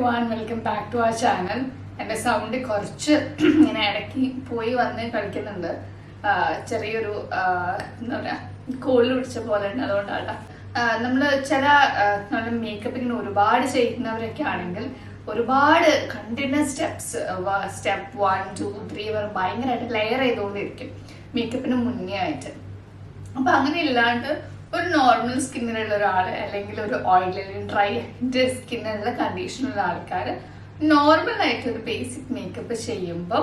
everyone, welcome back to our channel. എൻ്റെ sound കുറച്ച് ഇങ്ങനെ ഇടയ്ക്ക് പോയി വന്ന് കളിക്കുന്നുണ്ട്. ചെറിയൊരു എന്താ പറയുക കോൾഡ് പിടിച്ച പോലെ ഉണ്ട്. അതുകൊണ്ടാണ് നമ്മൾ ചില നമ്മുടെ മേക്കപ്പ് ഇങ്ങനെ ഒരുപാട് ചെയ്യുന്നവരൊക്കെ ആണെങ്കിൽ ഒരുപാട് കണ്ടിന്യൂസ് സ്റ്റെപ്പ് 1, 2, 3 വരെ ഭയങ്കരമായിട്ട് ലെയർ ചെയ്തുകൊണ്ടിരിക്കും മേക്കപ്പിന് മുന്നേ ആയിട്ട്. അപ്പൊ അങ്ങനെ ഇല്ലാണ്ട് ഒരു നോർമൽ സ്കിന്നിലുള്ള ഒരാൾ അല്ലെങ്കിൽ ഒരു ഓയിലി ഡ്രൈ സ്കിന്നുള്ള കണ്ടീഷനുള്ള ആൾക്കാർ നോർമലായിട്ട് ഒരു ബേസിക് മേക്കപ്പ് ചെയ്യുമ്പോൾ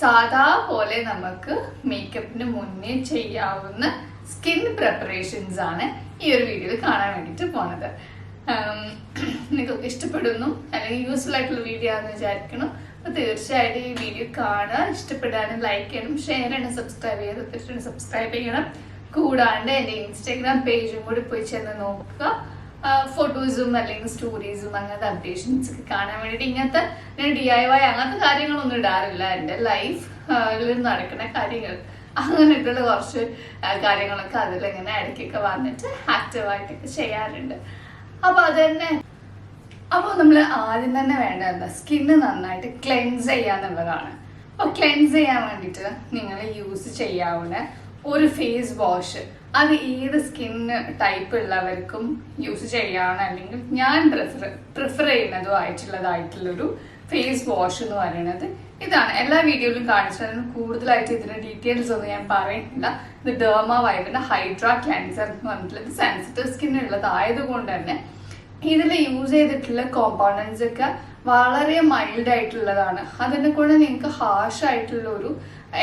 സാധാ പോലെ നമുക്ക് മേക്കപ്പിന് മുന്നേ ചെയ്യാവുന്ന സ്കിൻ പ്രിപ്പറേഷൻസ് ആണ് ഈ ഒരു വീഡിയോയിൽ കാണാൻ വേണ്ടിയിട്ട് പോണത്. നിങ്ങൾക്ക് ഇഷ്ടപ്പെടുന്നു അല്ലെങ്കിൽ യൂസ്ഫുൾ ആയിട്ടുള്ള വീഡിയോ ആണെന്ന് വിചാരിക്കണം. അപ്പോൾ തീർച്ചയായിട്ടും ഈ വീഡിയോ കാണുക, ഇഷ്ടപ്പെടാനും ലൈക്ക് ചെയ്യണം, ഷെയർ ചെയ്യണം, സബ്സ്ക്രൈബ് ചെയ്യണം. കൂടാണ്ട് എൻ്റെ ഇൻസ്റ്റാഗ്രാം പേജും കൂടി പോയി ചെന്ന് നോക്കുക. ഫോട്ടോസും അല്ലെങ്കിൽ സ്റ്റോറീസും അങ്ങനത്തെ അപ്ഡേഷൻസ് ഒക്കെ കാണാൻ വേണ്ടിയിട്ട്. ഇങ്ങനത്തെ ഞാൻ DIY അങ്ങനത്തെ കാര്യങ്ങളൊന്നും ഇടാറില്ല. എൻ്റെ ലൈഫിൽ നടക്കുന്ന കാര്യങ്ങൾ അങ്ങനെയിട്ടുള്ള കുറച്ച് കാര്യങ്ങളൊക്കെ അതിലിങ്ങനെ ഇടയ്ക്കൊക്കെ വന്നിട്ട് ആക്റ്റീവായിട്ടൊക്കെ ചെയ്യാറുണ്ട്. അപ്പോൾ അത് തന്നെ. അപ്പോൾ നമ്മൾ ആദ്യം തന്നെ വേണ്ടത് സ്കിന്ന് നന്നായിട്ട് ക്ലെൻസ് ചെയ്യാന്നുള്ളതാണ്. അപ്പോൾ ക്ലെൻസ് ചെയ്യാൻ വേണ്ടിയിട്ട് നിങ്ങൾ യൂസ് ചെയ്യാവുന്ന ഒരു ഫേസ് വാഷ്, അത് ഏത് സ്കിൻ ടൈപ്പ് ഉള്ളവർക്കും യൂസ് ചെയ്യാവുന്ന അല്ലെങ്കിൽ ഞാൻ പ്രിഫർ ചെയ്യുന്നതും ആയിട്ടുള്ളൊരു ഫേസ് വാഷ് എന്ന് പറയുന്നത് ഇതാണ്. എല്ലാ വീഡിയോയിലും കാണിച്ചതിന് കൂടുതലായിട്ട് ഇതിന്റെ ഡീറ്റെയിൽസ് ഒന്നും ഞാൻ പറയുന്നില്ല. ഇത് ഡെർമാവൈവിന്റെ ഹൈഡ്രാ ക്ലെൻസർ എന്ന് പറഞ്ഞിട്ടുള്ളത് സെൻസിറ്റീവ് സ്കിൻ ഉള്ളതായതുകൊണ്ട് തന്നെ ഇതിൽ യൂസ് ചെയ്തിട്ടുള്ള കോമ്പോണൻസ് ഒക്കെ വളരെ മൈൽഡ് ആയിട്ടുള്ളതാണ്. അതിനെ കൊണ്ട് നിങ്ങൾക്ക് ഹാർഷ് ആയിട്ടുള്ള ഒരു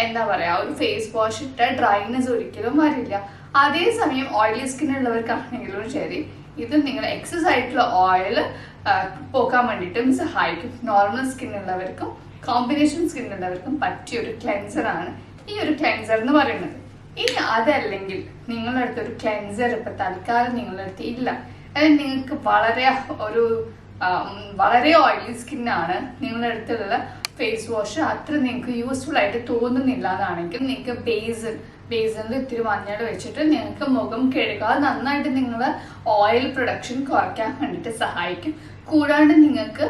എന്താ പറയാ ഒരു ഫേസ് വാഷ് ഇട്ട ഡ്രൈനെസ് ഒരിക്കലും വരില്ല. അതേസമയം ഓയിലി സ്കിൻ ഉള്ളവർക്കാണെങ്കിലും ശരി, ഇത് നിങ്ങൾ എക്സസ് ആയിട്ടുള്ള ഓയിൽ പോക്കാൻ വേണ്ടിയിട്ടും സഹായിക്കും. നോർമൽ സ്കിൻ ഉള്ളവർക്കും കോമ്പിനേഷൻ സ്കിൻ ഉള്ളവർക്കും പറ്റിയ ഒരു ക്ലെൻസർ ആണ് ഈ ഒരു ക്ലെൻസർ എന്ന് പറയുന്നത്. ഇനി അതല്ലെങ്കിൽ നിങ്ങളുടെ അടുത്തൊരു ക്ലെൻസർ ഇപ്പൊ തൽക്കാലം നിങ്ങളുടെ അടുത്ത് ഇല്ല, അല്ലെങ്കിൽ നിങ്ങൾക്ക് വളരെ ഓയിലി സ്കിന്നാണ്, നിങ്ങളുടെ അടുത്തുള്ള ഫേസ് വാഷ് അത്ര നിങ്ങൾക്ക് യൂസ്ഫുൾ ആയിട്ട് തോന്നുന്നില്ല എന്നാണെങ്കിൽ നിങ്ങൾക്ക് ബേസിനിൽ ഇത്തിരി മഞ്ഞൾ വെച്ചിട്ട് നിങ്ങൾക്ക് മുഖം കഴുകുക. നന്നായിട്ട് നിങ്ങളെ ഓയിൽ പ്രൊഡക്ഷൻ കുറയ്ക്കാൻ വേണ്ടിയിട്ട് സഹായിക്കും. കൂടാണ്ട് നിങ്ങൾക്ക്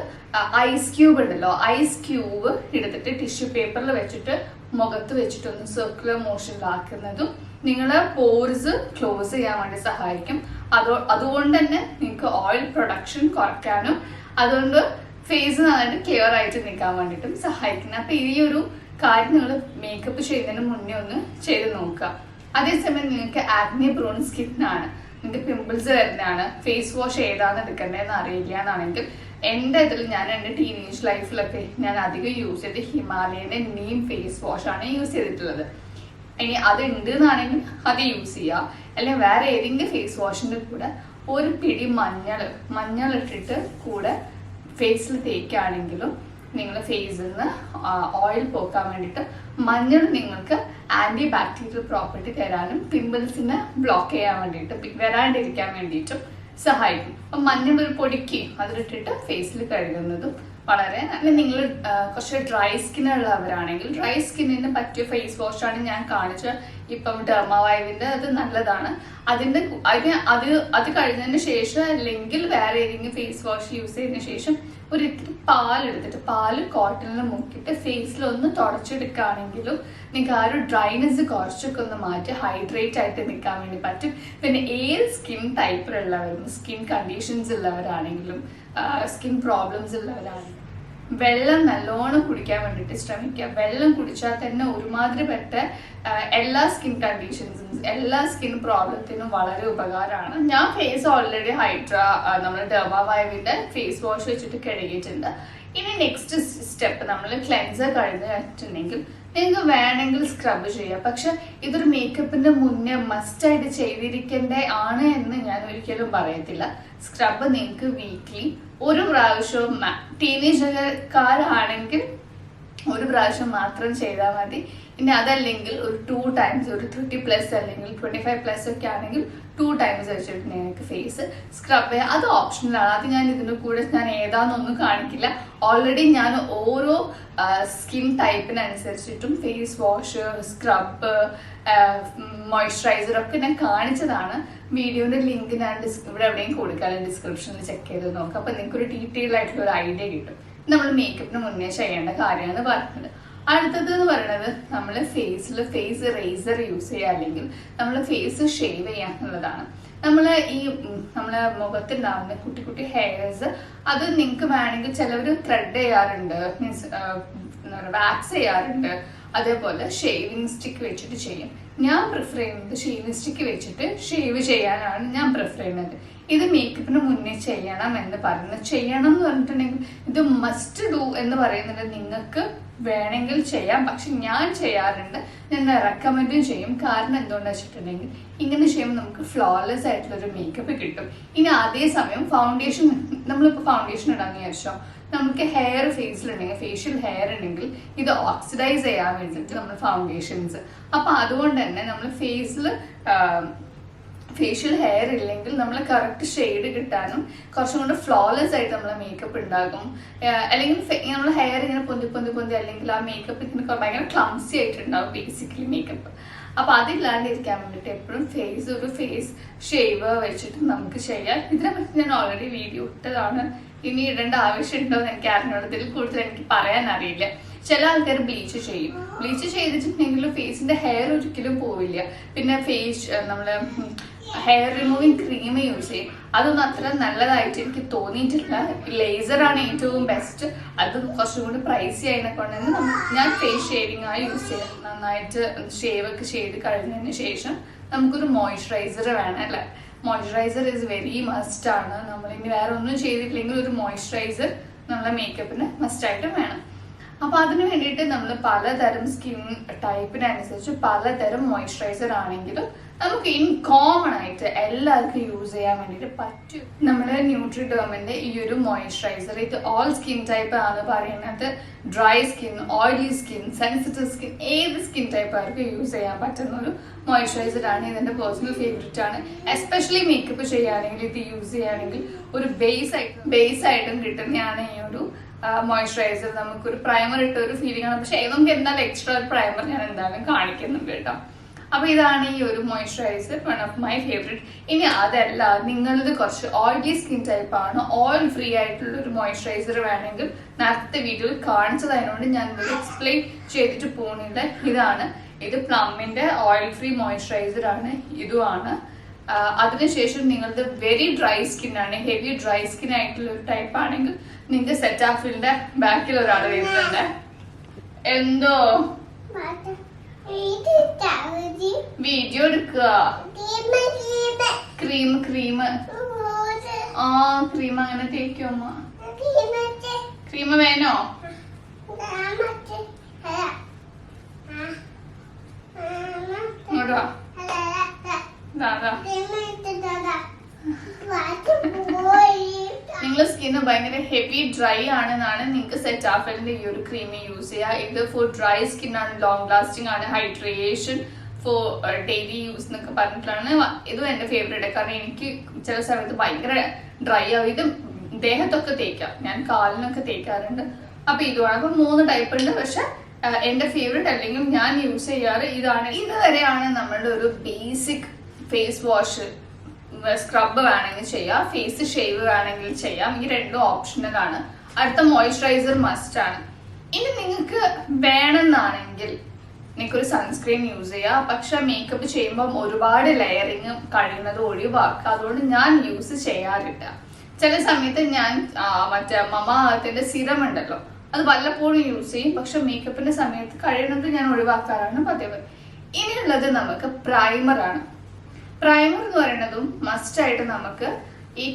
ഐസ് ക്യൂബ് ഉണ്ടല്ലോ, ഐസ് ക്യൂബ് എടുത്തിട്ട് ടിഷ്യൂ പേപ്പറിൽ വെച്ചിട്ട് മുഖത്ത് വെച്ചിട്ട് ഒന്ന് സർക്കുലർ മോഷനിലാക്കുന്നതും നിങ്ങളെ പോർസ് ക്ലോസ് ചെയ്യാൻ വേണ്ടി സഹായിക്കും. അതുകൊണ്ട് തന്നെ നിങ്ങൾക്ക് ഓയിൽ പ്രൊഡക്ഷൻ കുറയ്ക്കാനും അതുകൊണ്ട് ഫേസ് നന്നായിട്ട് ക്ലിയർ ആയിട്ട് നിൽക്കാൻ വേണ്ടിയിട്ടും സഹായിക്കുന്നത്. അപ്പൊ ഈ ഒരു കാര്യം നിങ്ങൾ മേക്കപ്പ് ചെയ്യുന്നതിന് മുന്നേ ഒന്ന് ചെയ്ത് നോക്കുക. അതേസമയം നിങ്ങൾക്ക് ആക്നെ പ്രോൺ സ്കിന്നാണ്, നിങ്ങൾക്ക് പിമ്പിൾസ് വരുന്നതാണ്, ഫേസ് വാഷ് ഏതാന്ന് എടുക്കേണ്ടതെന്ന് അറിയില്ല എന്നാണെങ്കിൽ എൻ്റെ ഇതിൽ ഞാൻ എൻ്റെ ടീനേജ് ലൈഫിലൊക്കെ ഞാൻ അധികം യൂസ് ചെയ്ത് ഹിമാലയൻ്റെ നീം ഫേസ് വാഷ് ആണ് യൂസ് ചെയ്തിട്ടുള്ളത്. ഇനി അത് ഉണ്ട് എന്നാണെങ്കിൽ അത് യൂസ് ചെയ്യുക. അല്ലെങ്കിൽ വേറെ ഏതെങ്കിലും ഫേസ് വാഷിൻ്റെ കൂടെ ഒരു പിടി മഞ്ഞൾ ഇട്ടിട്ട് കൂടെ ഫേസിൽ തേക്കുകയാണെങ്കിലും നിങ്ങൾ ഫേസിൽ നിന്ന് ഓയിൽ പോക്കാൻ വേണ്ടിയിട്ട് മഞ്ഞൾ നിങ്ങൾക്ക് ആന്റി ബാക്ടീരിയൽ പ്രോപ്പർട്ടി തരാനും പിമ്പിൾസിനെ ബ്ലോക്ക് ചെയ്യാൻ വേണ്ടിയിട്ട് വരാണ്ടിരിക്കാൻ വേണ്ടിയിട്ടും സഹായിക്കും. അപ്പം മഞ്ഞൾ ഒരു പൊടിക്ക് അതിലിട്ടിട്ട് ഫേസിൽ കഴുകുന്നതും വളരെ നല്ല. നിങ്ങൾ കുറച്ച് ഡ്രൈ സ്കിൻ ഉള്ളവരാണെങ്കിൽ ഡ്രൈ സ്കിന്നിന് പറ്റിയ ഫേസ് വാഷാണ് ഞാൻ കാണിച്ച ഇപ്പം ഡെർമാവൈവിന്റെ. അത് നല്ലതാണ്. അത് കഴിഞ്ഞതിന് ശേഷം അല്ലെങ്കിൽ വേറെ ഏതെങ്കിലും ഫേസ് വാഷ് യൂസ് ചെയ്തതിന് ശേഷം ഒരു ഇത്തിരി പാല് കോട്ടണിൽ മുക്കിയിട്ട് ഫേസിലൊന്ന് തുടച്ചെടുക്കുകയാണെങ്കിലും നിങ്ങൾക്ക് ആ ഒരു ഡ്രൈനെസ് കുറച്ചൊക്കെ ഒന്ന് മാറ്റി ഹൈഡ്രേറ്റ് ആയിട്ട് നിൽക്കാൻ വേണ്ടി പറ്റും. പിന്നെ ഏത് സ്കിൻ ടൈപ്പിലുള്ളവരും സ്കിൻ കണ്ടീഷൻസ് ഉള്ളവരാണെങ്കിലും സ്കിൻ പ്രോബ്ലംസ് ഉള്ളവരാണെങ്കിലും വെള്ളം നല്ലോണം കുടിക്കാൻ വേണ്ടിയിട്ട് ശ്രമിക്കുക. വെള്ളം കുടിച്ചാൽ തന്നെ ഒരുമാതിരിപ്പെട്ട എല്ലാ സ്കിൻ കണ്ടീഷൻസും എല്ലാ സ്കിൻ പ്രോബ്ലത്തിനും വളരെ ഉപകാരമാണ്. ഞാൻ ഫേസ് ഓൾറെഡി ഹൈഡ്രാ നമ്മുടെ ഡെർമാവൈവിന്റെ ഫേസ് വാഷ് വെച്ചിട്ട് കഴുകിയിട്ടുണ്ട്. ഇനി നെക്സ്റ്റ് സ്റ്റെപ്പ് നമ്മൾ ക്ലെൻസർ കഴിഞ്ഞിട്ടുണ്ടെങ്കിൽ നിങ്ങൾക്ക് വേണമെങ്കിൽ സ്ക്രബ് ചെയ്യാം. പക്ഷെ ഇതൊരു മേക്കപ്പിന്റെ മുന്നേ മസ്റ്റായിട്ട് ചെയ്തിരിക്കേണ്ടേ ആണ് എന്ന് ഞാൻ ഒരിക്കലും പറയത്തില്ല. സ്ക്രബ് നിങ്ങൾക്ക് വീക്ക്ലി ഒരു പ്രാവശ്യവും, ടീനേജുകാരാണെങ്കിൽ ഒരു പ്രാവശ്യം മാത്രം ചെയ്താൽ മതി. ഇനി അതല്ലെങ്കിൽ ഒരു 2 times, ഒരു 30+ അല്ലെങ്കിൽ 25+ ഒക്കെ ആണെങ്കിൽ 2 times വെച്ചിട്ട് നിങ്ങൾക്ക് ഫേസ് സ്ക്രബ് ചെയ്യാം. അത് ഓപ്ഷണലാണ്. അത് ഞാൻ ഇതിൻ്റെ കൂടെ ഞാൻ ഏതാണെന്നൊന്നും കാണിക്കില്ല. ഓൾറെഡി ഞാൻ ഓരോ സ്കിൻ ടൈപ്പിനനുസരിച്ചിട്ടും ഫേസ് വാഷ്, സ്ക്രബ്, മോയ്സ്ചറൈസർ ഒക്കെ ഞാൻ കാണിച്ചതാണ്. വീഡിയോയുടെ ലിങ്ക് ഞാൻ ഇവിടെ എവിടെയും കൊടുക്കാനും ഡിസ്ക്രിപ്ഷനിൽ ചെക്ക് ചെയ്ത് നോക്കാം. അപ്പം നിങ്ങൾക്ക് ഒരു ഡീറ്റെയിൽ ആയിട്ടുള്ള ഒരു ഐഡിയ കിട്ടും. നമ്മൾ മേക്കപ്പിന് മുന്നേ ചെയ്യേണ്ട കാര്യമാണ് പറയുന്നത്. അടുത്തത് എന്ന് പറയുന്നത് നമ്മൾ ഫേസ് റേസർ യൂസ് ചെയ്യുക, അല്ലെങ്കിൽ നമ്മൾ ഫേസ് ഷേവ് ചെയ്യുക എന്നുള്ളതാണ്. നമ്മളെ മുഖത്തുണ്ടാവുന്ന കുട്ടി കുട്ടി ഹെയർസ് അത് നിങ്ങൾക്ക് വേണമെങ്കിൽ ചിലവർ ത്രെഡ് ചെയ്യാറുണ്ട്, മീൻസ് വാക്സ് ചെയ്യാറുണ്ട്, അതേപോലെ ഷേവിങ് സ്റ്റിക്ക് വെച്ചിട്ട് ചെയ്യും. ഞാൻ പ്രിഫർ ചെയ്യുന്നത് ഷേവിങ് സ്റ്റിക്ക് വെച്ചിട്ട് ഷേവ് ചെയ്യാനാണ് ഞാൻ പ്രിഫർ ചെയ്യുന്നത്. ഇത് മേക്കപ്പിന് മുന്നേ ചെയ്യണം എന്ന് പറഞ്ഞിട്ടുണ്ടെങ്കിൽ ഇത് മസ്റ്റ് ഡു എന്ന് പറയുന്നത് നിങ്ങൾക്ക് വേണമെങ്കിൽ ചെയ്യാം. പക്ഷെ ഞാൻ ചെയ്യാറുണ്ട്, ഞാൻ റെക്കമെൻഡും ചെയ്യും. കാരണം എന്തുകൊണ്ടാ വെച്ചിട്ടുണ്ടെങ്കിൽ ഇങ്ങനെ ചെയ്യുമ്പോൾ നമുക്ക് ഫ്ലോലെസ് ആയിട്ടുള്ളൊരു മേക്കപ്പ് കിട്ടും. ഇനി അതേസമയം ഫൗണ്ടേഷൻ, നമ്മളിപ്പോൾ ഫൗണ്ടേഷൻ ഇടാന്ന് വിചാരിച്ചോ, നമുക്ക് ഹെയർ ഫേസിലുണ്ടെങ്കിൽ, ഫേഷ്യൽ ഹെയർ ഉണ്ടെങ്കിൽ ഇത് ഓക്സിഡൈസ് ചെയ്യാൻ വേണ്ടിയിട്ട് നമ്മൾ ഫൗണ്ടേഷൻസ്, അപ്പൊ അതുകൊണ്ട് തന്നെ നമ്മൾ ഫേഷ്യൽ ഹെയർ ഇല്ലെങ്കിൽ നമ്മൾ കറക്റ്റ് ഷെയ്ഡ് കിട്ടാനും കുറച്ചും കൂടെ ഫ്ലോലെസ് ആയിട്ട് നമ്മളെ മേക്കപ്പ് ഉണ്ടാകും. അല്ലെങ്കിൽ നമ്മളെ ഹെയർ ഇങ്ങനെ പൊന്തി അല്ലെങ്കിൽ ആ മേക്കപ്പ് ഇങ്ങനെ ഭയങ്കര ക്ലംസി ആയിട്ടുണ്ടാവും ബേസിക്കലി മേക്കപ്പ്. അപ്പൊ അതില്ലാണ്ടിരിക്കാൻ വേണ്ടിയിട്ട് എപ്പോഴും ഒരു ഫേസ് ഷേവ് വെച്ചിട്ട് നമുക്ക് ചെയ്യാം. ഇതിനെ പറ്റി ഞാൻ ഓൾറെഡി വീഡിയോ ഇട്ടതാണ്. ഇനി ഇടേണ്ട ആവശ്യമുണ്ടോ എന്ന് എനിക്ക് അറിഞ്ഞോളൂ. ഇതിൽ കൂടുതൽ എനിക്ക് പറയാൻ അറിയില്ല. ചില ആൾക്കാർ ബ്ലീച്ച് ചെയ്തിട്ടുണ്ടെങ്കിൽ ഫേസിന്റെ ഹെയർ ഒരിക്കലും പോവില്ല. പിന്നെ നമ്മള് ഹെയർ റിമൂവിങ് ക്രീം യൂസ് ചെയ്യും. അതൊന്നും അത്ര നല്ലതായിട്ട് എനിക്ക് തോന്നിയിട്ടില്ല. ലേസറാണ് ഏറ്റവും ബെസ്റ്റ്. അത് കുറച്ചും കൂടി പ്രൈസി ആയതിനെക്കൊണ്ടെന്ന് ഞാൻ ഫേസ് ഷേവിംഗ് ആയി യൂസ് ചെയ്യാം. നന്നായിട്ട് ഷേവ് ഒക്കെ ചെയ്ത് കഴിഞ്ഞതിന് ശേഷം നമുക്കൊരു മോയ്സ്ചറൈസർ വേണം അല്ലേ. മോയ്സ്ചറൈസർ ഇസ് വെരി മസ്റ്റ് ആണ്. നമ്മളിനി വേറെ ഒന്നും ചെയ്തിട്ടില്ലെങ്കിൽ ഒരു മോയ്സ്ചറൈസർ നമ്മളെ മേക്കപ്പിന് മസ്റ്റായിട്ടും വേണം. അപ്പൊ അതിന് വേണ്ടിയിട്ട് നമ്മൾ പലതരം സ്കിൻ ടൈപ്പിനനുസരിച്ച് പലതരം മോയ്സ്ചറൈസർ ആണെങ്കിലും നമുക്ക് കോമൺ ആയിട്ട് എല്ലാവർക്കും യൂസ് ചെയ്യാൻ വേണ്ടിയിട്ട് പറ്റും. നമ്മുടെ ന്യൂട്രിഡേമിന്റെ ഈ ഒരു മോയ്സ്ചറൈസർ ഇത് ഓൾ സ്കിൻ ടൈപ്പ് ആണ് പറയുന്നത്. Dry skin, oily skin, sensitive skin, ഏത് സ്കിൻ ടൈപ്പ് ആർക്കും യൂസ് ചെയ്യാൻ പറ്റുന്ന ഒരു മോയ്സ്ചറൈസർ ആണ്. ഇതിന്റെ പേഴ്സണൽ ഫേവറേറ്റ് ആണ്. എസ്പെഷ്യലി മേക്കപ്പ് ചെയ്യുകയാണെങ്കിൽ ഇത് യൂസ് ചെയ്യുകയാണെങ്കിൽ ഒരു ബേസ് ആയിട്ടും കിട്ടുന്നതാണ് ഈ ഒരു മോയ്സ്ചറൈസർ. നമുക്കൊരു പ്രൈമർ ഇട്ട ഒരു ഫീലിംഗ് ആണ്. പക്ഷെ നമുക്ക് എന്തായാലും എക്സ്ട്രാ ഒരു പ്രൈമർ ഞാൻ എന്തായാലും കാണിക്കുന്നുണ്ട് കേട്ടോ. അപ്പൊ ഇതാണ് ഈ ഒരു moisturiser, one of my favourite. ഇനി അതല്ല, നിങ്ങളത് കുറച്ച് ഓയിലി സ്കിൻ ടൈപ്പ് ആണ്, ഓയിൽ ഫ്രീ ആയിട്ടുള്ള ഒരു മോയ്സ്ചറൈസർ വേണമെങ്കിൽ നേരത്തെ വീഡിയോയിൽ കാണിച്ചതായതുകൊണ്ട് ഞാൻ ഇത് എക്സ്പ്ലെയിൻ ചെയ്തിട്ട് പോകുന്നില്ല. ഇത് പ്ലമ്മിന്റെ ഓയിൽ ഫ്രീ മോയ്സ്ചറൈസർ ആണ്. ഇതുമാണ്. അതിനുശേഷം നിങ്ങളുടെ വെരി ഡ്രൈ സ്കിൻ ആണ്, ഹെവി ഡ്രൈ സ്കിൻ ആയിട്ടുള്ള ഒരു ടൈപ്പ് ആണെങ്കിൽ നിങ്ങൾക്ക് സെറ്റാഫിലിന്റെ ബാക്കിൽ ഒരാൾ വരുന്നുണ്ട്. എന്തോ വീഡിയോ എടുക്കുക. ക്രീം അങ്ങനെ തേക്കോ അമ്മ? ക്രീം വേണോ? ഇങ്ങോട്ടോ നിങ്ങളുടെ സ്കിന്ന് ഭയങ്കര ഹെവി ഡ്രൈ ആണെന്നാണ് നിങ്ങൾക്ക് സെറ്റാഫിലിന്റെ ഈ ഒരു ക്രീം യൂസ് ചെയ്യുക. ഇത് ഫോർ ഡ്രൈ സ്കിൻ ആണ്, ലോങ് ലാസ്റ്റിംഗ് ആണ്, ഹൈഡ്രേഷൻ ഫോർ ഡെയിലി യൂസ് എന്നൊക്കെ പറഞ്ഞിട്ടാണ്. ഇതും എന്റെ ഫേവറേറ്റ്. കാരണം എനിക്ക് ചില സമയത്ത് ഭയങ്കര ഡ്രൈ ആവും. ഇത് ദേഹത്തൊക്കെ തേക്കാം, ഞാൻ കാലിനൊക്കെ തേക്കാറുണ്ട്. അപ്പൊ ഇതുമാണ്. അപ്പൊ 3 ടൈപ്പ് ഉണ്ട്. പക്ഷെ എന്റെ ഫേവറേറ്റ് അല്ലെങ്കിൽ ഞാൻ യൂസ് ചെയ്യാറ് ഇതാണ്. ഇതുവരെയാണ് നമ്മളുടെ ഒരു ബേസിക് ഫേസ് വാഷ്, സ്ക്രബ് വേണമെങ്കിൽ ചെയ്യാം, ഫേസ് ഷേവ് വേണമെങ്കിൽ ചെയ്യാം. ഈ 2 ഓപ്ഷണലാണ്. അടുത്ത മോയ്സ്ചറൈസർ മസ്റ്റ് ആണ്. ഇനി നിങ്ങൾക്ക് വേണമെന്നാണെങ്കിൽ നിങ്ങൾക്കൊരു സൺസ്ക്രീൻ യൂസ് ചെയ്യാം. പക്ഷെ മേക്കപ്പ് ചെയ്യുമ്പോൾ ഒരുപാട് ലെയറിങ് കഴിയുന്നത് ഒഴിവാക്കുക. അതുകൊണ്ട് ഞാൻ യൂസ് ചെയ്യാറില്ല. ചില സമയത്ത് ഞാൻ മറ്റേ മമാഅർത്തിന്റെ സിറം ഉണ്ടല്ലോ, അത് വല്ലപ്പോഴും യൂസ് ചെയ്യും. പക്ഷെ മേക്കപ്പിന്റെ സമയത്ത് കഴിയുന്നത് ഞാൻ ഒഴിവാക്കാറാണ് പതിവ്. ഇനിയുള്ളത് നമുക്ക് പ്രൈമർ ആണ്. പ്രൈമർ എന്ന് പറയുന്നതും മസ്റ്റ് ആയിട്ട് നമുക്ക് ഈ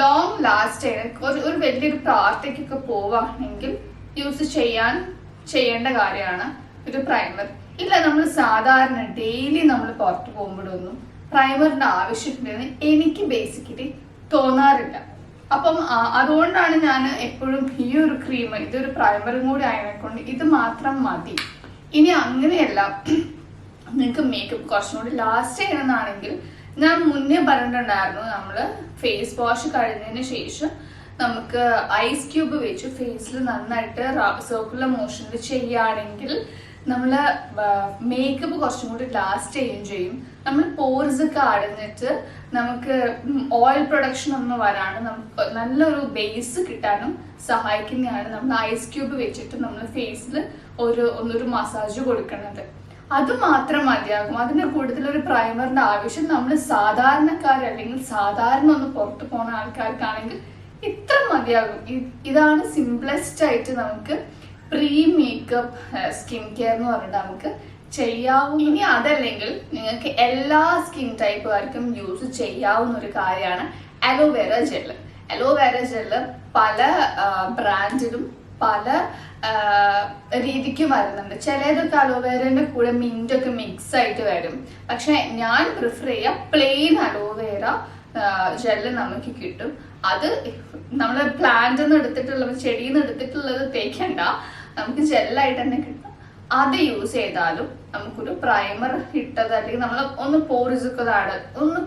ലോങ് ലാസ്റ്റ് ഒരു വലിയൊരു പാർട്ടിക്കൊക്കെ പോവാണെങ്കിൽ യൂസ് ചെയ്യേണ്ട കാര്യമാണ് ഒരു പ്രൈമർ. ഇല്ല, നമ്മൾ സാധാരണ ഡെയിലി നമ്മൾ പുറത്ത് പോകുമ്പോഴൊന്നും പ്രൈമറിന്റെ ആവശ്യമുണ്ടെന്ന് എനിക്ക് ബേസിക്കലി തോന്നാറില്ല. അപ്പം അതുകൊണ്ടാണ് ഞാൻ എപ്പോഴും ഈ ഒരു ക്രീം, ഇതൊരു പ്രൈമറും കൂടി ആയതിനെക്കൊണ്ട് ഇത് മാത്രം മതി. ഇനി അങ്ങനെയല്ല, നിങ്ങൾക്ക് മേക്കപ്പ് കുറച്ചും കൂടി ലാസ്റ്റ് ചെയ്യണമെന്നാണെങ്കിൽ ഞാൻ മുന്നേ പറഞ്ഞിട്ടുണ്ടായിരുന്നു, നമ്മള് ഫേസ് വാഷ് കഴിഞ്ഞതിന് ശേഷം നമുക്ക് ഐസ് ക്യൂബ് വെച്ച് ഫേസിൽ നന്നായിട്ട് സർക്കുലർ മോഷനിൽ ചെയ്യുകയാണെങ്കിൽ നമ്മള് മേക്കപ്പ് കുറച്ചും കൂടി ലാസ്റ്റ് ചെയ്യും. നമ്മൾ പോർസ് ഒക്കെ അടഞ്ഞിട്ട് നമുക്ക് ഓയിൽ പ്രൊഡക്ഷൻ ഒന്നും വരാണ്ട് നമുക്ക് നല്ലൊരു ബേസ് കിട്ടാനും സഹായിക്കുന്നതാണ് നമ്മൾ ഐസ് ക്യൂബ് വെച്ചിട്ട് നമ്മൾ ഫേസിൽ ഒരു മസാജ് കൊടുക്കുന്നത്. അത് മാത്രം മതിയാകും. അതിന് കൂടുതൽ ഒരു പ്രൈമറിന്റെ ആവശ്യം നമ്മൾ അല്ലെങ്കിൽ സാധാരണ ഒന്ന് പുറത്തു പോകുന്ന ആൾക്കാർക്കാണെങ്കിൽ ഇത്ര മതിയാകും. ഇതാണ് സിംപ്ലസ്റ്റ് ആയിട്ട് നമുക്ക് പ്രീ മേക്കപ്പ് സ്കിൻ കെയർ എന്ന് പറഞ്ഞിട്ട് നമുക്ക് ചെയ്യാവും. ഇനി അതല്ലെങ്കിൽ നിങ്ങൾക്ക് എല്ലാ സ്കിൻ ടൈപ്പുകാർക്കും യൂസ് ചെയ്യാവുന്ന ഒരു കാര്യമാണ് അലോവേര ജെല്ല്. അലോവേര ജെല്ല് പല ബ്രാൻഡിലും പല രീതിക്കും വരുന്നുണ്ട്. ചിലതൊക്കെ അലോവേരന്റെ കൂടെ മിന്റ് ഒക്കെ മിക്സ് ആയിട്ട് വരും. പക്ഷെ ഞാൻ പ്രിഫർ ചെയ്യാം പ്ലെയിൻ അലോവേര ജെല്ല് നമുക്ക് കിട്ടും. അത് നമ്മൾ പ്ലാന്റ് നിന്ന് എടുത്തിട്ടുള്ളത്, ചെടിയിൽ നിന്ന് എടുത്തിട്ടുള്ളത് തേക്കണ്ട, നമുക്ക് ജെല്ലായിട്ട് തന്നെ കിട്ടും. അത് യൂസ് ചെയ്താലും നമുക്കൊരു പ്രൈമർ ഇട്ടത് അല്ലെങ്കിൽ നമ്മൾ ഒന്ന് പോർസ് ഒക്കെ ഒന്ന്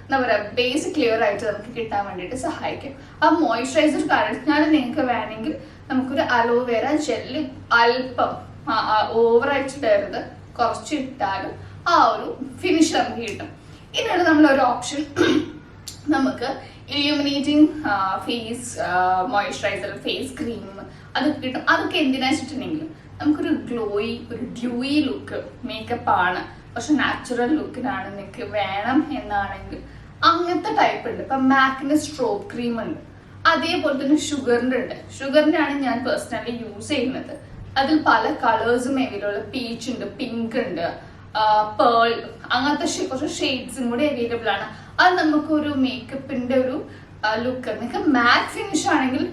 എന്താ പറയാ ബേസ് ക്ലിയർ ആയിട്ട് നമുക്ക് കിട്ടാൻ വേണ്ടിയിട്ട് സഹായിക്കും. ആ മോയ്സ്ചറൈസർ കഴിഞ്ഞാൽ നിങ്ങൾക്ക് വേണമെങ്കിൽ നമുക്കൊരു അലോവേര ജെല്ല് അല്പം ഓവറായിട്ട് ഇടരുത്, കുറച്ച് ഇട്ടാലും ആ ഒരു ഫിനിഷ് നമുക്ക് കിട്ടും. ഇതിനാണ് നമ്മളൊരു ഓപ്ഷൻ നമുക്ക് illuminating face moisturizer, face cream അതൊക്കെ കിട്ടും. അതൊക്കെ എന്തിനാ വെച്ചിട്ടുണ്ടെങ്കിൽ നമുക്കൊരു ഒരു ഡ്യൂയി ലുക്ക് മേക്കപ്പ് ആണ്, പക്ഷെ നാച്ചുറൽ ലുക്കിനാണ് നിങ്ങൾക്ക് വേണം എന്നാണെങ്കിൽ അങ്ങനത്തെ ടൈപ്പ് ഉണ്ട്. ഇപ്പൊ മാക്കിന്റെ സ്ട്രോബ് ക്രീം ഉണ്ട്, അതേപോലെ തന്നെ ഷുഗറിന്റെ ഉണ്ട്. ഷുഗറിന്റെ ആണ് ഞാൻ പേഴ്സണലി യൂസ് ചെയ്യുന്നത്. അതിൽ പല കളേഴ്സും അവൈലബിൾ, പീച്ച് ഉണ്ട്, പിങ്ക് ഉണ്ട്, പേൾ, അങ്ങനത്തെ കുറച്ച് ഷെയ്ഡ്സും കൂടി അവൈലബിൾ ആണ്. അത് നമുക്കൊരു മേക്കപ്പിന്റെ ഒരു ലുക്ക്. നിങ്ങൾക്ക് മാറ്റ് ഫിനിഷ് ആണെങ്കിൽ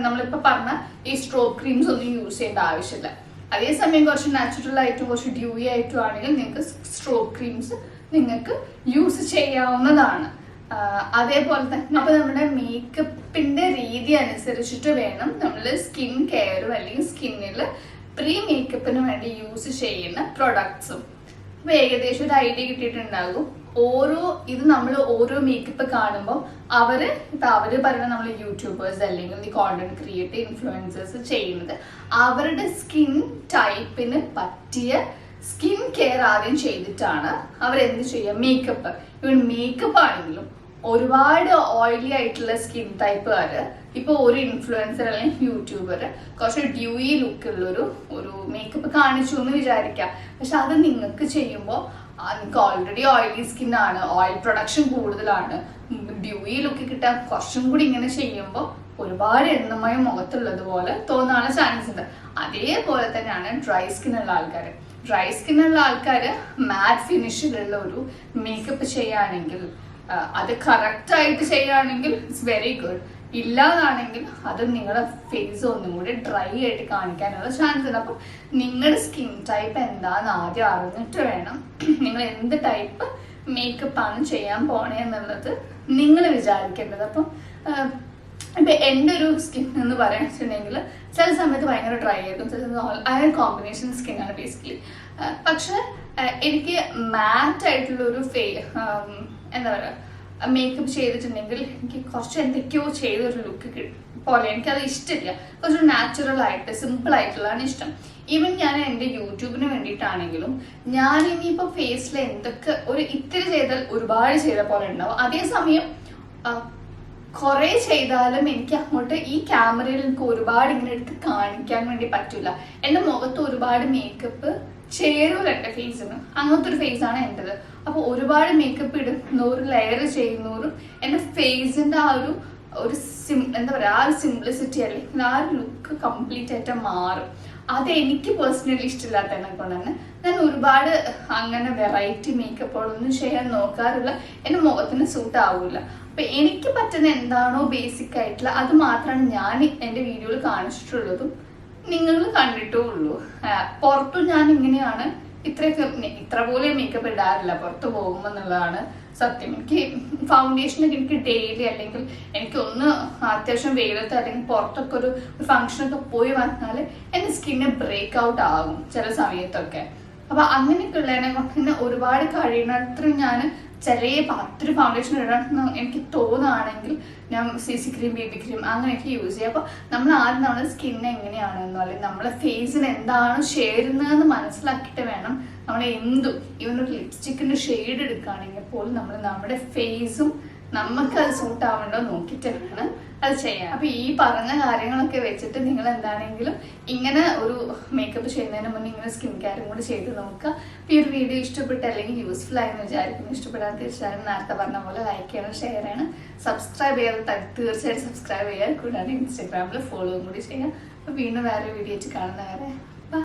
നമ്മളിപ്പോ പറഞ്ഞ ഈ സ്ട്രോബ് ക്രീംസ് ഒന്നും യൂസ് ചെയ്യേണ്ട ആവശ്യമില്ല. അതേസമയം കുറച്ച് നാച്ചുറൽ ആയിട്ടും കുറച്ച് ഡ്യൂയി ആയിട്ടും ആണെങ്കിൽ നിങ്ങൾക്ക് സ്ട്രോബ് ക്രീംസ് നിങ്ങൾക്ക് യൂസ് ചെയ്യാവുന്നതാണ്. അതേപോലെ തന്നെ അപ്പൊ നമ്മുടെ മേക്കപ്പിന്റെ രീതി അനുസരിച്ചിട്ട് വേണം നമ്മൾ സ്കിൻ കെയറും അല്ലെങ്കിൽ സ്കിന്നിൽ പ്രീ മേക്കപ്പിന് വേണ്ടി യൂസ് ചെയ്യുന്ന പ്രൊഡക്ട്സും. അപ്പൊ ഏകദേശം ഒരു ഐഡിയ കിട്ടിയിട്ടുണ്ടാകും. നമ്മൾ ഓരോ മേക്കപ്പ് കാണുമ്പോൾ അവര് പറയുന്ന നമ്മൾ യൂട്യൂബേഴ്സ് അല്ലെങ്കിൽ കോണ്ടന്റ് ക്രിയേറ്റർ ഇൻഫ്ലുവൻസേഴ്സ് ചെയ്യുന്നത് അവരുടെ സ്കിൻ ടൈപ്പിന് പറ്റിയ സ്കിൻ കെയർ ആദ്യം ചെയ്തിട്ടാണ് അവരെന്ത് ചെയ്യുക. മേക്കപ്പ് ആണെങ്കിലും ഒരുപാട് ഓയിലി ആയിട്ടുള്ള സ്കിൻ ടൈപ്പുകാര് ഇപ്പൊ ഒരു ഇൻഫ്ലുവൻസർ അല്ലെങ്കിൽ യൂട്യൂബർ കുറച്ച് ഡ്യൂയി ലുക്കുള്ളൊരു മേക്കപ്പ് കാണിച്ചു എന്ന് വിചാരിക്കാം. പക്ഷെ അത് നിങ്ങൾക്ക് ചെയ്യുമ്പോൾ നിങ്ങൾക്ക് ഓൾറെഡി ഓയിലി സ്കിൻ ആണ്, ഓയിൽ പ്രൊഡക്ഷൻ കൂടുതലാണ്, ഡ്യൂയി ലുക്ക് കിട്ടാൻ കുറച്ചും കൂടി ഇങ്ങനെ ചെയ്യുമ്പോൾ ഒരുപാട് എണ്ണമയം മുഖത്തുള്ളത് പോലെ തോന്നാനുള്ള ചാൻസ് ഉണ്ട്. അതേപോലെ തന്നെയാണ് ഡ്രൈ സ്കിന്നുള്ള ആൾക്കാര് മാറ്റ് ഫിനിഷിലുള്ള ഒരു മേക്കപ്പ് ചെയ്യുകയാണെങ്കിൽ അത് കറക്റ്റ് ആയിട്ട് ചെയ്യുകയാണെങ്കിൽ ഇറ്റ്സ് വെരി ഗുഡ്. ഇല്ലാതാണെങ്കിൽ അത് നിങ്ങളുടെ ഫേസ് ഒന്നും കൂടി ഡ്രൈ ആയിട്ട് കാണിക്കാനുള്ള ചാൻസ് ഉണ്ട്. അപ്പം നിങ്ങളുടെ സ്കിൻ ടൈപ്പ് എന്താന്ന് ആദ്യം അറിഞ്ഞിട്ട് വേണം നിങ്ങൾ എന്ത് ടൈപ്പ് മേക്കപ്പ് ആണ് ചെയ്യാൻ പോണേ എന്നുള്ളത് നിങ്ങൾ വിചാരിക്കേണ്ടത്. അപ്പം ഇപ്പൊ എൻ്റെ ഒരു സ്കിൻ എന്ന് പറയാൻ വെച്ചിട്ടുണ്ടെങ്കിൽ ചില സമയത്ത് ഭയങ്കര ഡ്രൈ ആയിരിക്കും, ചില സമയത്ത് കോമ്പിനേഷൻ സ്കിന്നാണ് ബേസിക്കലി. പക്ഷെ എനിക്ക് മാറ്റ് ആയിട്ടുള്ള ഒരു എന്താ പറയുക മേക്കപ്പ് ചെയ്തിട്ടുണ്ടെങ്കിൽ എനിക്ക് കുറച്ച് എന്തൊക്കെയോ ചെയ്തൊരു ലുക്ക് പോലെ എനിക്കത് ഇഷ്ടമില്ല. കുറച്ച് നാച്ചുറൽ ആയിട്ട് സിമ്പിൾ ആയിട്ടുള്ളതാണ് ഇഷ്ടം. ഈവൻ ഞാൻ എൻ്റെ യൂട്യൂബിന് വേണ്ടിയിട്ടാണെങ്കിലും ഞാൻ ഇനിയിപ്പോ ഫേസിൽ എന്തൊക്കെ ഇത്തിരി ചെയ്താൽ ഒരുപാട് ചെയ്ത പോലെ ഉണ്ടാവും. അതേസമയം കുറെ ചെയ്താലും എനിക്ക് അങ്ങോട്ട് ഈ ക്യാമറയിൽ എനിക്ക് ഒരുപാട് ഇങ്ങനെ എടുത്ത് കാണിക്കാൻ വേണ്ടി പറ്റൂല. എൻ്റെ മുഖത്ത് ഒരുപാട് മേക്കപ്പ് ചേരൂല എൻ്റെ ഫേസിന്. അങ്ങനത്തെ ഒരു ഫേസാണ് എൻ്റെത്. അപ്പൊ ഒരുപാട് മേക്കപ്പ് ഇടുന്നവരും ലെയർ ചെയ്യുന്നവരും എൻ്റെ ഫേസിന്റെ എന്താ പറയാ ആ ഒരു സിംപ്ലിസിറ്റി അല്ലെങ്കിൽ ആ ഒരു ലുക്ക് കംപ്ലീറ്റ് ആയിട്ട് മാറും. അത് എനിക്ക് പേഴ്സണലി ഇഷ്ടമില്ലാത്തതിനെ കൊണ്ട് തന്നെ ഞാൻ ഒരുപാട് അങ്ങനെ വെറൈറ്റി മേക്കപ്പുകളൊന്നും ചെയ്യാൻ നോക്കാറില്ല. എൻ്റെ മുഖത്തിന് സൂട്ട് ആവില്ല. അപ്പൊ എനിക്ക് പറ്റുന്ന എന്താണോ ബേസിക് ആയിട്ടുള്ള അത് മാത്രമാണ് ഞാൻ എൻ്റെ വീഡിയോയിൽ കാണിച്ചിട്ടുള്ളതും നിങ്ങൾ കണ്ടിട്ടേ ഉള്ളൂ. പുറത്തും ഞാൻ ഇങ്ങനെയാണ് ഇത്ര പോലെ മേക്കപ്പ് ഇടാറില്ല പുറത്ത് പോകുമ്പോൾ എന്നുള്ളതാണ് സത്യം. എനിക്ക് ഫൗണ്ടേഷനൊക്കെ എനിക്ക് ഡെയിലി അല്ലെങ്കിൽ എനിക്കൊന്ന് അത്യാവശ്യം വെയിലത്ത് അല്ലെങ്കിൽ പുറത്തൊക്കെ ഒരു ഫംഗ്ഷനൊക്കെ പോയി വന്നാൽ എൻ്റെ സ്കിന്ന് ബ്രേക്ക് ഔട്ട് ആകും ചില സമയത്തൊക്കെ. അപ്പൊ അങ്ങനെയൊക്കെ ഉള്ളതിനെ കൊണ്ട് തന്നെ ഒരുപാട് കഴിയുന്നത്രയും ഞാൻ ചെറിയ പത്തൊരു ഫൗണ്ടേഷൻ ഇടണമെന്ന് എനിക്ക് തോന്നുകയാണെങ്കിൽ ഞാൻ CC ക്രീം BB ക്രീം അങ്ങനെയൊക്കെ യൂസ് ചെയ്യും. അപ്പോൾ നമ്മൾ ആദ്യം നമ്മുടെ സ്കിൻ എങ്ങനെയാണെന്നോ അല്ലെങ്കിൽ നമ്മളെ ഫേസിന് എന്താണ് ചേരുന്നതെന്ന് മനസ്സിലാക്കിയിട്ട് വേണം നമ്മൾ എന്തും ഈവൻ ഒരു ലിപ്സ്റ്റിക്കിന്റെ ഷെയ്ഡ് എടുക്കുകയാണെങ്കിൽ പോലും നമ്മൾ നമ്മുടെ ഫേസും നമുക്ക് അത് സൂട്ട് ആവേണ്ടോ നോക്കിയിട്ട് വേണം അത് ചെയ്യാം. അപ്പൊ ഈ പറഞ്ഞ കാര്യങ്ങളൊക്കെ വെച്ചിട്ട് നിങ്ങൾ എന്താണെങ്കിലും ഇങ്ങനെ ഒരു മേക്കപ്പ് ചെയ്യുന്നതിന് മുന്നേ ഇങ്ങനെ സ്കിൻ കെയറും കൂടി ചെയ്ത് നോക്കുക. അപ്പൊ ഈ ഒരു വീഡിയോ ഇഷ്ടപ്പെട്ട് അല്ലെങ്കിൽ യൂസ്ഫുൾ ആയെന്ന് വിചാരിക്കുന്നു. ഇഷ്ടപ്പെടാൻ തീർച്ചയായും നേരത്തെ പറഞ്ഞ പോലെ ലൈക്ക് ചെയ്യണം, ഷെയർ ചെയ്യണം, സബ്സ്ക്രൈബ് ചെയ്യാതെ തീർച്ചയായും സബ്സ്ക്രൈബ് ചെയ്യാൻ, കൂടാതെ ഇൻസ്റ്റാഗ്രാമിൽ ഫോളോയും കൂടി ചെയ്യാം. അപ്പൊ വീണ്ടും വേറെ വീഡിയോ കാണുന്നവരെ